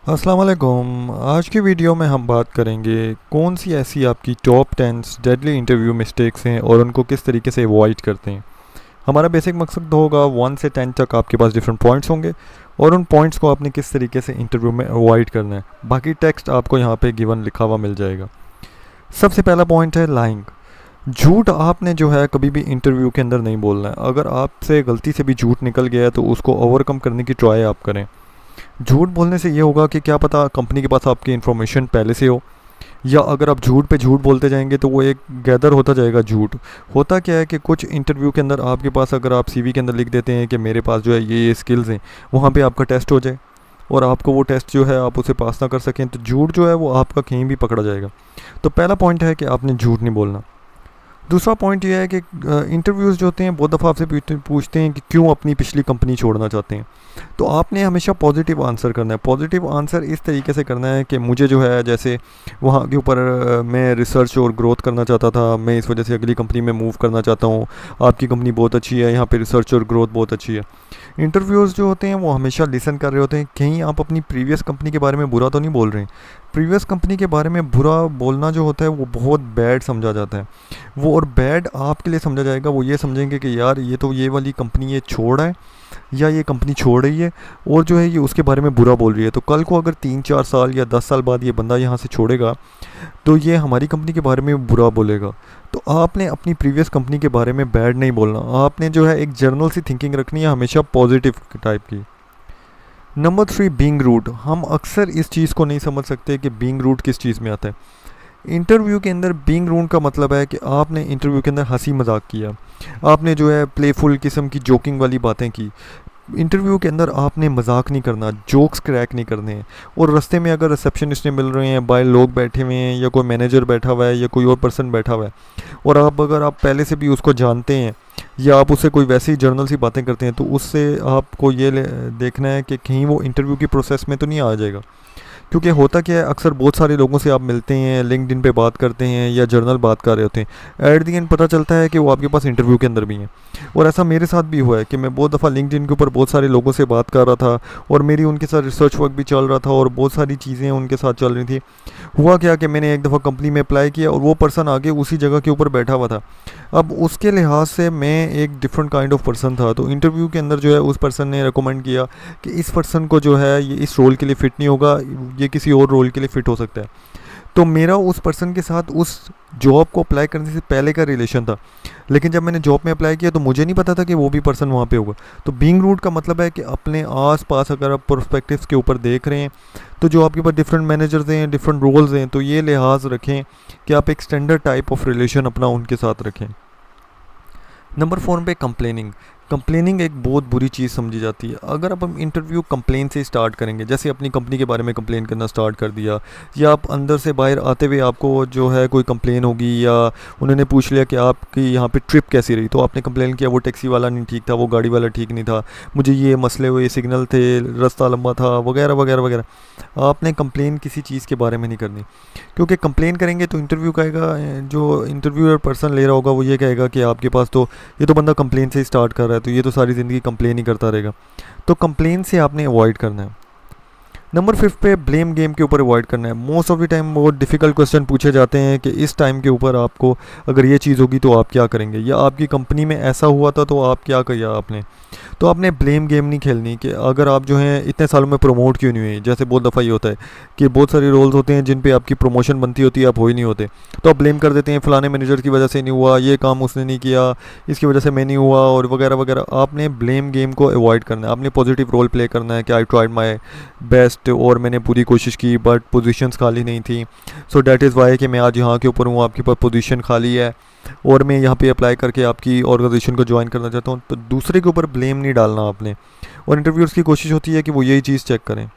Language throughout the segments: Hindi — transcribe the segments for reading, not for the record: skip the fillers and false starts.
अस्सलाम वालेकुम। आज की वीडियो में हम बात करेंगे कौन सी ऐसी आपकी टॉप 10 डेडली इंटरव्यू मिस्टेक्स हैं और उनको किस तरीके से अवॉइड करते हैं। हमारा बेसिक मकसद होगा 1 से 10 तक आपके पास डिफरेंट पॉइंट्स होंगे और उन पॉइंट्स को आपने किस तरीके से इंटरव्यू में अवॉइड करना है। बाकी टेक्स्ट आपको यहाँ पे गिवन लिखा हुआ मिल जाएगा। सबसे पहला पॉइंट है लाइंग। झूठ आपने जो है कभी भी इंटरव्यू के अंदर नहीं बोलना है। अगर आपसे गलती से भी झूठ निकल गया है तो उसको ओवरकम करने की ट्राई आप करें। झूठ बोलने से ये होगा कि क्या पता कंपनी के पास आपकी इन्फॉर्मेशन पहले से हो, या अगर आप झूठ पे झूठ बोलते जाएंगे तो वो एक गैदर होता जाएगा झूठ। होता क्या है कि कुछ इंटरव्यू के अंदर आपके पास, अगर आप सीवी के अंदर लिख देते हैं कि मेरे पास जो है ये स्किल्स हैं, वहाँ पे आपका टेस्ट हो जाए और आपको वो टेस्ट जो है आप उसे पास ना कर सकें, तो झूठ जो है वो आपका कहीं भी पकड़ा जाएगा। तो पहला पॉइंट है कि आपने झूठ नहीं बोलना। दूसरा पॉइंट ये है कि इंटरव्यूज़ जो होते हैं बहुत दफ़ा आपसे पूछते हैं कि क्यों अपनी पिछली कंपनी छोड़ना चाहते हैं। तो आपने हमेशा पॉजिटिव आंसर करना है। पॉजिटिव आंसर इस तरीके से करना है कि मुझे जो है, जैसे वहाँ के ऊपर मैं रिसर्च और ग्रोथ करना चाहता था, मैं इस वजह से अगली कंपनी में मूव करना चाहता हूँ। आपकी कंपनी बहुत अच्छी है, यहाँ पे रिसर्च और ग्रोथ बहुत अच्छी है। इंटरव्यूज़ जो होते हैं वो हमेशा लिसन कर रहे होते हैं, कहीं आप अपनी प्रीवियस कंपनी के बारे में बुरा तो नहीं बोल रहे हैं। प्रीवियस कंपनी के बारे में बुरा बोलना जो होता है वो बहुत बैड समझा जाता है। वो और बैड आपके लिए समझा जाएगा, वो ये समझेंगे कि यार ये तो ये वाली कंपनी ये छोड़ है या ये कंपनी छोड़ रही है और जो है ये उसके बारे में बुरा बोल रही है। तो कल को अगर 3-4 साल या 10 साल बाद ये बंदा यहाँ से छोड़ेगा तो ये हमारी कंपनी के बारे में बुरा बोलेगा। तो आपने अपनी प्रीवियस कंपनी के बारे में बैड नहीं बोलना। आपने जो है एक जर्नल सी थिंकिंग रखनी है, हमेशा पॉजिटिव टाइप की। Number 3, being rude. हम अक्सर इस चीज़ को नहीं समझ सकते कि बीइंग रूड किस चीज़ में आता है। इंटरव्यू के अंदर बीइंग रूड का मतलब है कि आपने इंटरव्यू के अंदर हंसी मजाक किया, आपने जो है प्लेफुल किस्म की जोकिंग वाली बातें की। इंटरव्यू के अंदर आपने मजाक नहीं करना, जोक्स क्रैक नहीं करने हैं। और रास्ते में अगर रिसेप्शनिस्ट ने मिल रहे हैं, बाहर लोग बैठे हुए हैं या कोई मैनेजर बैठा हुआ है या कोई और पर्सन बैठा हुआ है, और अगर आप पहले से भी उसको जानते हैं या आप उससे कोई वैसी जर्नल सी बातें करते हैं, तो उससे आपको ये देखना है कि कहीं वो इंटरव्यू की प्रोसेस में तो नहीं आ जाएगा। क्योंकि होता क्या है, अक्सर बहुत सारे लोगों से आप मिलते हैं, लिंक्डइन पे बात करते हैं या जर्नल बात कर रहे होते हैं, एट दी एंड पता चलता है कि वो आपके पास इंटरव्यू के अंदर भी हैं। और ऐसा मेरे साथ भी हुआ है कि मैं बहुत दफ़ा लिंक्डइन के ऊपर बहुत सारे लोगों से बात कर रहा था और मेरी उनके साथ रिसर्च वर्क भी चल रहा था और बहुत सारी चीज़ें उनके साथ चल रही थी। हुआ क्या कि मैंने एक दफ़ा कंपनी में अप्लाई किया और वो पर्सन आगे उसी जगह के ऊपर बैठा हुआ था। अब उसके लिहाज से मैं एक डिफरेंट काइंड ऑफ पर्सन था, तो इंटरव्यू के अंदर जो है उस पर्सन ने रिकमेंड किया कि इस पर्सन को जो है ये इस रोल के लिए फ़िट नहीं होगा, ये किसी और रोल के लिए फ़िट हो सकता है। तो मेरा उस पर्सन के साथ उस जॉब को अप्लाई करने से पहले का रिलेशन था, लेकिन जब मैंने जॉब में अप्लाई किया तो मुझे नहीं पता था कि वो भी पर्सन वहाँ पे होगा। तो बीइंग रूट का मतलब है कि अपने आस पास अगर आप प्रोस्पेक्टिव्स के ऊपर देख रहे हैं तो जो आपके पास डिफरेंट मैनेजर्स हैं, डिफरेंट रोल्स हैं, तो ये लिहाज रखें कि आप एक स्टैंडर्ड टाइप ऑफ रिलेशन अपना उनके साथ रखें। नंबर 4 पे कंप्लेनिंग। कंप्लेनिंग एक बहुत बुरी चीज़ समझी जाती है। अगर आप हम इंटरव्यू कंप्लेन से स्टार्ट करेंगे, जैसे अपनी कंपनी के बारे में कंप्लेन करना स्टार्ट कर दिया, या आप अंदर से बाहर आते हुए आपको जो है कोई कंप्लेन होगी, या उन्होंने पूछ लिया कि आपकी यहाँ पे ट्रिप कैसी रही, तो आपने कंप्लेन किया वो टैक्सी वाला नहीं ठीक था, वो गाड़ी वाला ठीक नहीं था, मुझे ये मसले हुए, सिग्नल थे, रास्ता लंबा था, वगैरह वगैरह वगैरह। आपने कंप्लेन किसी चीज़ के बारे में नहीं करनी, क्योंकि कंप्लेन करेंगे तो इंटरव्यू कहेगा, जो इंटरव्यूअर पर्सन ले रहा होगा वो ये कहेगा कि आपके पास तो ये तो बंदा कंप्लेन से ही स्टार्ट कर रहा है, तो ये तो सारी ज़िंदगी कंप्लेन ही करता रहेगा। तो कंप्लेन से आपने अवॉइड करना है। नंबर 5 पे ब्लेम गेम के ऊपर अवॉइड करना है। मोस्ट ऑफ द टाइम बहुत डिफ़िकल्ट क्वेश्चन पूछे जाते हैं कि इस टाइम के ऊपर आपको अगर ये चीज़ होगी तो आप क्या करेंगे, या आपकी कंपनी में ऐसा हुआ था तो आप क्या किया आपने। तो आपने ब्लेम गेम नहीं खेलनी कि अगर आप जो हैं इतने सालों में प्रमोट क्यों नहीं हुए। जैसे बहुत दफ़ा ये होता है कि बहुत सारे रोल्स होते हैं जिन पे आपकी प्रमोशन बनती होती है, आप हो ही नहीं होते, तो आप ब्लेम कर देते हैं फलाने मैनेजर की वजह से नहीं हुआ, ये काम उसने नहीं किया, इसकी वजह से मैं नहीं हुआ, और वगैरह वगैरह। आपने ब्लेम गेम को अवॉइड करना है। आपने पॉजिटिव रोल प्ले करना है कि आई ट्राइड माई बेस्ट और मैंने पूरी कोशिश की, बट पोजीशंस खाली नहीं थी, सो डैट इज़ वाई कि मैं आज यहाँ के ऊपर हूँ, आपके पास पोजीशन खाली है और मैं यहाँ पे अप्लाई करके आपकी ऑर्गेनाइजेशन को ज्वाइन करना चाहता हूँ। तो दूसरे के ऊपर ब्लेम नहीं डालना आपने, और इंटरव्यूअर्स की कोशिश होती है कि वो यही चीज़ चेक करें।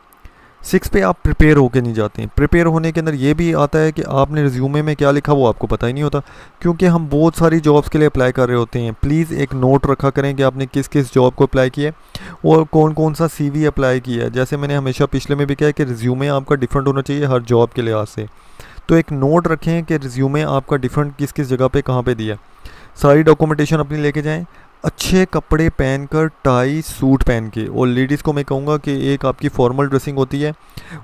6 पे आप प्रिपेयर होके नहीं जाते हैं। प्रिपेयर होने के अंदर ये भी आता है कि आपने रिज्यूमे में क्या लिखा वो आपको पता ही नहीं होता, क्योंकि हम बहुत सारी जॉब्स के लिए अप्लाई कर रहे होते हैं। प्लीज़ एक नोट रखा करें कि आपने किस किस जॉब को अप्लाई किया है और कौन कौन सा CV अप्लाई किया है। जैसे मैंने हमेशा पिछले में भी कहा है कि रिज्यूमे आपका डिफरेंट होना चाहिए हर जॉब के लिहाज से। तो एक नोट रखें कि रिज्यूमे आपका डिफरेंट किस किस जगह पे कहाँ पे दिया है। सारी डॉक्यूमेंटेशन अपनी लेके जाएं। अच्छे कपड़े पहनकर, टाई सूट पहन के, और लेडीज़ को मैं कहूँगा कि एक आपकी फॉर्मल ड्रेसिंग होती है,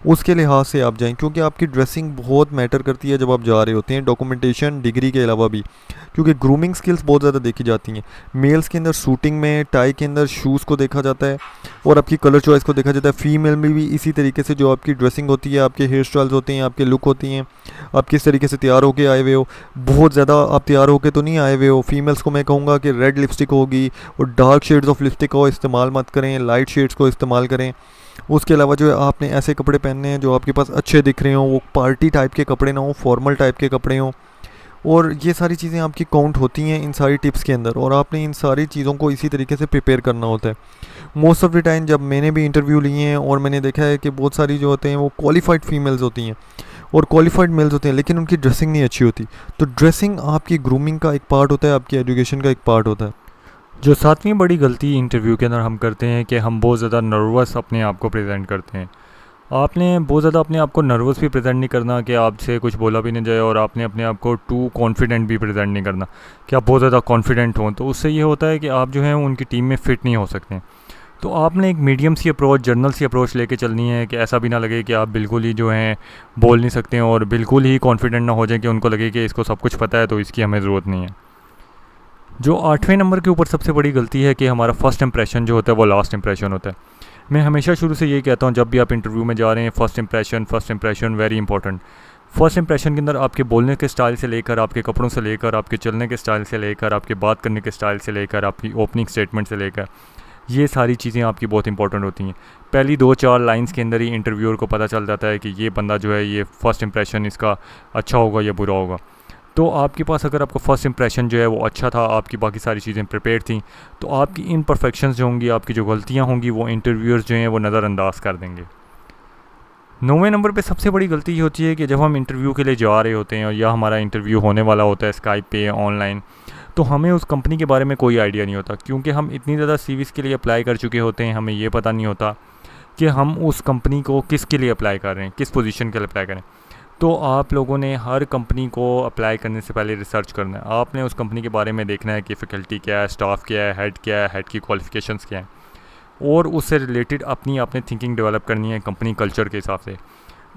उसके लिहाज से आप जाएं, क्योंकि आपकी ड्रेसिंग बहुत मैटर करती है जब आप जा रहे होते हैं, डॉक्यूमेंटेशन डिग्री के अलावा भी, क्योंकि ग्रूमिंग स्किल्स बहुत ज़्यादा देखी जाती हैं। मेल्स के अंदर सूटिंग में, टाई के अंदर शूज़ को देखा जाता है, और आपकी कलर चॉइस को देखा जाता है। फीमेल में भी इसी तरीके से जो आपकी ड्रेसिंग होती है, आपके हेयर स्टाइल्स होते हैं, आपके लुक होती हैं, आप किस तरीके से तैयार होके आए हुए हो। बहुत ज़्यादा आप तैयार होके तो नहीं आए हुए हो। फीमेल्स को मैं कहूँगा कि रेड लिपस्टिक होगी, और डार्क शेड्स ऑफ लिपस्टिक को इस्तेमाल मत करें, लाइट शेड्स को इस्तेमाल करें। उसके अलावा जो है आपने ऐसे कपड़े पहनने हैं जो आपके पास अच्छे दिख रहे हों, वो पार्टी टाइप के कपड़े ना हो, फॉर्मल टाइप के कपड़े हों। और ये सारी चीज़ें आपकी काउंट होती हैं इन सारी टिप्स के अंदर, और आपने इन सारी चीज़ों को इसी तरीके से प्रिपेयर करना होता है। मोस्ट ऑफ द टाइम जब मैंने भी इंटरव्यू लिए हैं, और मैंने देखा है कि बहुत सारी जो होते हैं वो क्वालिफाइड फीमेल्स होती हैं और क्वालिफाइड मेल्स होते हैं, लेकिन उनकी ड्रेसिंग नहीं अच्छी होती। तो ड्रेसिंग आपकी ग्रूमिंग का एक पार्ट होता है, आपकी एजुकेशन का एक पार्ट होता है। जो सातवीं बड़ी गलती इंटरव्यू के अंदर हम करते हैं कि हम बहुत ज़्यादा नर्वस अपने आप को प्रेजेंट करते हैं। आपने बहुत ज़्यादा अपने आप को नर्वस भी प्रेजेंट नहीं करना कि आपसे कुछ बोला भी नहीं जाए, और आपने अपने आप को टू कॉन्फिडेंट भी प्रेजेंट नहीं करना कि आप बहुत ज़्यादा कॉन्फिडेंट हों। तो उससे ये होता है कि आप जो हैं उनकी टीम में फ़िट नहीं हो सकते। तो आपने एक मीडियम सी अप्रोच, जर्नल सी अप्रोच लेके चलनी है कि ऐसा भी ना लगे कि आप बिल्कुल ही जो हैं बोल नहीं सकते हैं, और बिल्कुल ही कॉन्फिडेंट ना हो जाए कि उनको लगे कि इसको सब कुछ पता है तो इसकी हमें ज़रूरत नहीं है। जो 8वें नंबर के ऊपर सबसे बड़ी गलती है कि हमारा फ़र्स्ट इंप्रेशन जो होता है वो लास्ट इंप्रेशन होता है। मैं हमेशा शुरू से यही कहता हूँ, जब भी आप इंटरव्यू में जा रहे हैं, first impression very important. First impression के अंदर आपके बोलने के स्टाइल से लेकर, आपके कपड़ों से लेकर, आपके चलने के स्टाइल से लेकर, आपके बात करने के स्टाइल से लेकर, आपकी ओपनिंग स्टेटमेंट से लेकर, ये सारी चीज़ें आपकी बहुत इंपॉर्टेंट होती हैं। पहली 2-4 लाइंस के अंदर ही इंटरव्यूअर को पता चल जाता है कि ये बंदा जो है, ये फ़र्स्ट इंप्रेशन इसका अच्छा होगा या बुरा होगा। तो आपके पास अगर आपका फ़र्स्ट इंप्रेशन जो है वो अच्छा था, आपकी बाकी सारी चीज़ें प्रिपेयर थी, तो आपकी इम्परफेक्शंस जो होंगी, आपकी जो गलतियाँ होंगी, वो इंटरव्यूअर्स जो हैं वो नज़रअंदाज कर देंगे। 9वें नंबर पे सबसे बड़ी गलती ये होती है कि जब हम इंटरव्यू के लिए जा रहे होते हैं, या हमारा इंटरव्यू होने वाला होता है स्काइप पे ऑनलाइन, तो हमें उस कंपनी के बारे में कोई आइडिया नहीं होता, क्योंकि हम इतनी ज़्यादा सीवीज़ के लिए अप्लाई कर चुके होते हैं। हमें ये पता नहीं होता कि हम उस कंपनी को किसके लिए अप्लाई कर रहे हैं, किस पोजीशन के लिए अप्लाई करें। तो आप लोगों ने हर कंपनी को अप्लाई करने से पहले रिसर्च करना है। आपने उस कंपनी के बारे में देखना है कि फ़ैकल्टी क्या है, स्टाफ क्या है, हेड की क्वालिफ़िकेशंस क्या हैं, और उससे रिलेटेड अपनी आपने थिंकिंग डेवलप करनी है कंपनी कल्चर के हिसाब से,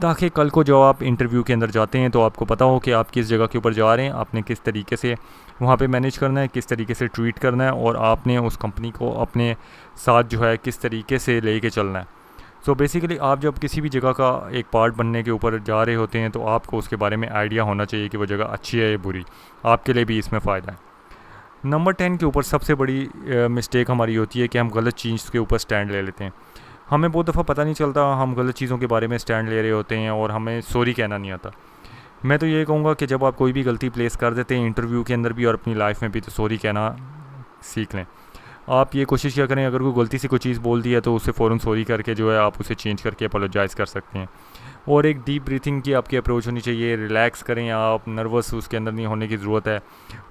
ताकि कल को जब आप इंटरव्यू के अंदर जाते हैं तो आपको पता हो कि आप किस जगह के ऊपर जा रहे हैं, आपने किस तरीके से वहाँ पे मैनेज करना है, किस तरीके से ट्रीट करना है, और आपने उस कंपनी को अपने साथ जो है किस तरीके से लेके चलना है। सो बेसिकली आप जब किसी भी जगह का एक पार्ट बनने के ऊपर जा रहे होते हैं, तो आपको उसके बारे में आइडिया होना चाहिए कि वो जगह अच्छी है या बुरी, आपके लिए भी इसमें फ़ायदा है। नंबर 10 के ऊपर सबसे बड़ी मिस्टेक हमारी होती है कि हम गलत चीज़ के ऊपर स्टैंड ले लेते हैं। हमें बहुत दफ़ा पता नहीं चलता, हम गलत चीज़ों के बारे में स्टैंड ले रहे होते हैं, और हमें सॉरी कहना नहीं आता। मैं तो ये कहूँगा कि जब आप कोई भी गलती प्लेस कर देते हैं इंटरव्यू के अंदर भी और अपनी लाइफ में भी, तो सॉरी कहना सीख लें। आप ये कोशिश क्या करें, अगर कोई गलती से कोई चीज़ बोल दी है तो उससे फ़ौरन सॉरी करके जो है आप उसे चेंज करके अपोलोजाइज़ कर सकते हैं। और एक डीप ब्रीथिंग की आपकी अप्रोच होनी चाहिए, रिलैक्स करें, आप नर्वस उसके अंदर नहीं होने की ज़रूरत है,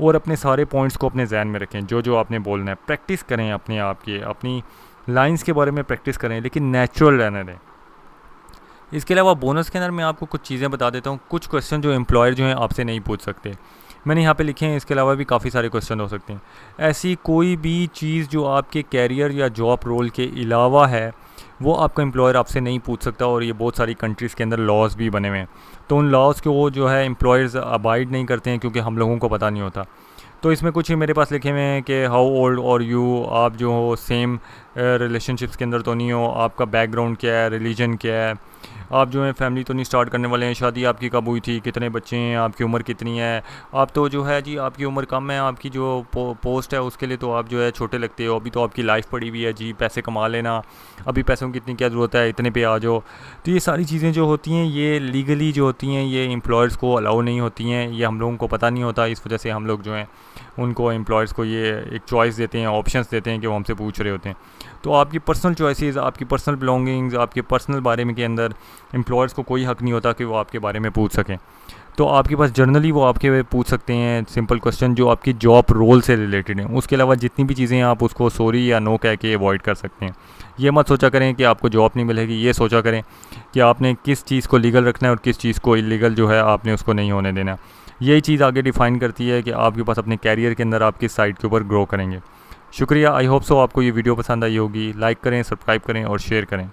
और अपने सारे पॉइंट्स को अपने जहन में रखें, जो जो आपने बोलना है। प्रैक्टिस करें अपने आप की, अपनी लाइंस के बारे में प्रैक्टिस करें, लेकिन नेचुरल रहने दें। इसके अलावा बोनस के अंदर मैं आपको कुछ चीज़ें बता देता हूँ, कुछ क्वेश्चन जो एम्प्लॉयर जो हैं आपसे नहीं पूछ सकते, मैंने यहाँ पे लिखे हैं। इसके अलावा भी काफ़ी सारे क्वेश्चन हो सकते हैं। ऐसी कोई भी चीज़ जो आपके कैरियर या जॉब रोल के अलावा है, वो आपका एम्प्लॉयर आपसे नहीं पूछ सकता, और ये बहुत सारी कंट्रीज़ के अंदर लॉज भी बने हुए हैं। तो उन लॉज को वो जो है एम्प्लॉयर्स अबाइड नहीं करते हैं, क्योंकि हम लोगों को पता नहीं होता। तो इसमें कुछ ही मेरे पास लिखे हुए हैं कि हाउ ओल्ड और यू, आप जो हो सेम रिलेशनशिप्स के अंदर तो नहीं हो, आपका बैकग्राउंड क्या है, रिलीजन क्या है, आप जो है फैमिली तो नहीं स्टार्ट करने वाले हैं, शादी आपकी कब हुई थी, कितने बच्चे हैं, आपकी उम्र कितनी है, आप तो जो है जी आपकी उम्र कम है, आपकी जो पोस्ट है उसके लिए तो आप जो है छोटे लगते हो, अभी तो आपकी लाइफ पड़ी हुई है जी, पैसे कमा लेना, अभी पैसों की इतनी क्या ज़रूरत है, इतने पे आ जाओ। तो ये सारी चीज़ें जो होती हैं, ये लीगली जो होती हैं, ये एम्प्लॉयर्स को अलाउ नहीं होती हैं, ये हम लोगों को पता नहीं होता। इस वजह से हम लोग जो हैं उनको एम्प्लॉयर्स को ये एक चॉइस देते हैं, ऑप्शंस देते हैं कि वो हमसे पूछ रहे होते हैं। तो आपकी पर्सनल चॉइसेस, आपकी पर्सनल बिलोंगिंग्स, आपके पर्सनल बारे में के अंदर एम्प्लॉयर्स को कोई हक़ नहीं होता कि वो आपके बारे में पूछ सकें। तो आपके पास जर्नली वो आपके पूछ सकते हैं सिंपल क्वेश्चन जो आपकी जॉब रोल से रिलेटेड हैं। उसके अलावा जितनी भी चीज़ें हैं आप उसको सॉरी या नो कह के अवॉइड कर सकते हैं। ये मत सोचा करें कि आपको जॉब नहीं मिलेगी, ये सोचा करें कि आपने किस चीज़ को लीगल रखना है और किस चीज़ को इलीगल जो है आपने उसको नहीं होने देना। यही चीज़ आगे डिफ़ाइन करती है कि आपके पास अपने कैरियर के अंदर आप किस साइड के ऊपर ग्रो करेंगे। शुक्रिया। आई होप सो आपको ये वीडियो पसंद आई होगी। लाइक करें, सब्सक्राइब करें और शेयर करें।